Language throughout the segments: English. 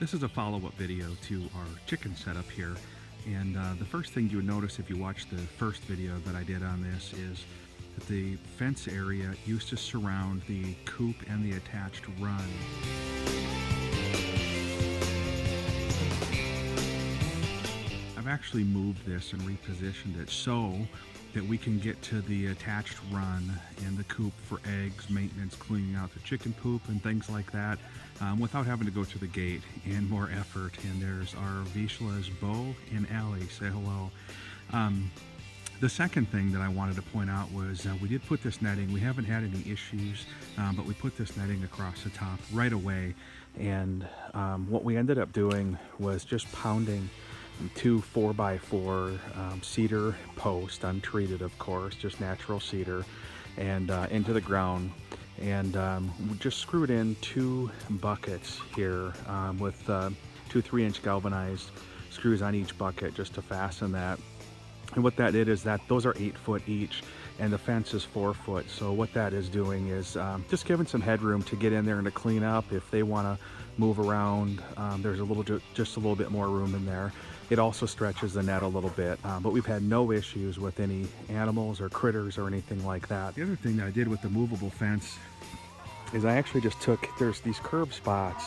This is a follow-up video to our chicken setup here, and the first thing you would notice if you watch the first video that I did on this is that the fence area used to surround the coop and the attached run. I've actually moved this and repositioned it so that we can get to the attached run and the coop for eggs, maintenance, cleaning out the chicken poop and things like that without having to go through the gate and more effort. And there's our Vishlas, Bo and Allie. Say hello. The second thing that I wanted to point out was we did put this netting. We haven't had any issues, but we put this netting across the top right away. And what we ended up doing was just pounding two 4x4 cedar posts, untreated of course, just natural cedar, and into the ground, and we just screwed in two buckets here with two 3-inch galvanized screws on each bucket just to fasten that. And what that did is that those are 8 foot each, and the fence is 4 foot. So what that is doing is just giving some headroom to get in there and to clean up if they want to move around. There's just a little bit more room in there. It also stretches the net a little bit, but we've had no issues with any animals or critters or anything like that. The other thing that I did with the movable fence is I actually just took, there's these curb spots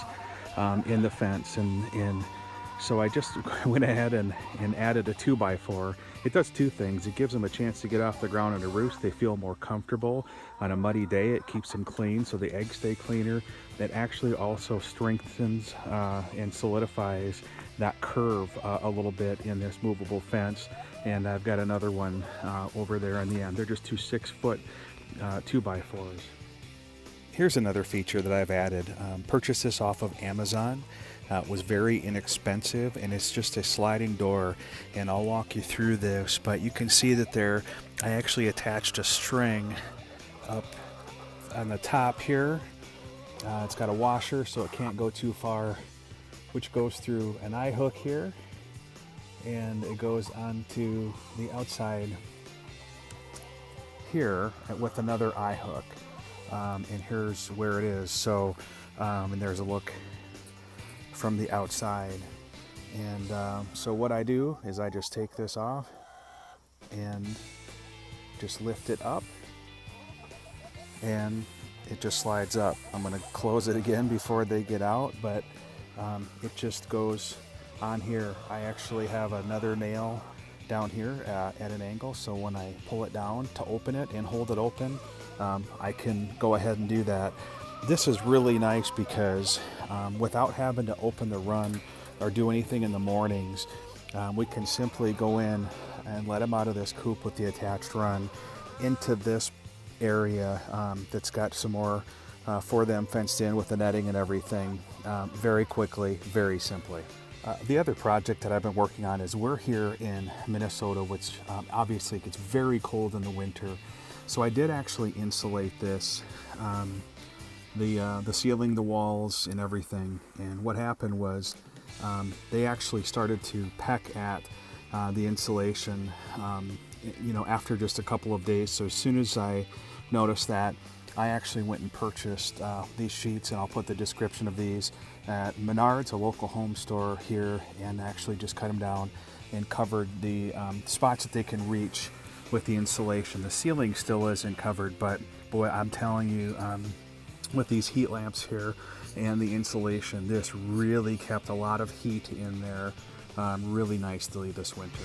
in the fence, and so I just went ahead and added a 2x4. It does two things. It gives them a chance to get off the ground and to roost. They feel more comfortable on a muddy day. It keeps them clean so the eggs stay cleaner. It actually also strengthens and solidifies that curve a little bit in this movable fence. And I've got another one over there in the end. They're just two 6-foot 2x4s. Here's another feature that I've added. Purchased this off of Amazon. It was very inexpensive, and it's just a sliding door, and I'll walk you through this, but you can see that there I actually attached a string up on the top here. It's got a washer so it can't go too far, which goes through an eye hook here, and it goes onto the outside here with another eye hook, and here's where it is. So and there's a look from the outside. And so what I do is I just take this off and just lift it up, and it just slides up. I'm going to close it again before they get out, but it just goes on here. I actually have another nail down here at an angle, so when I pull it down to open it and hold it open, I can go ahead and do that. This is really nice because without having to open the run or do anything in the mornings, we can simply go in and let them out of this coop with the attached run into this area that's got some more for them fenced in with the netting and everything, very quickly, very simply. The other project that I've been working on is we're here in Minnesota, which obviously gets very cold in the winter. So I did actually insulate this, the ceiling, the walls, and everything. And what happened was they actually started to peck at the insulation, after just a couple of days. So as soon as I noticed that, I actually went and purchased these sheets, and I'll put the description of these at Menards, a local home store here, and actually just cut them down and covered the spots that they can reach with the insulation. The ceiling still isn't covered, but boy, I'm telling you, with these heat lamps here and the insulation, this really kept a lot of heat in there really nicely this winter.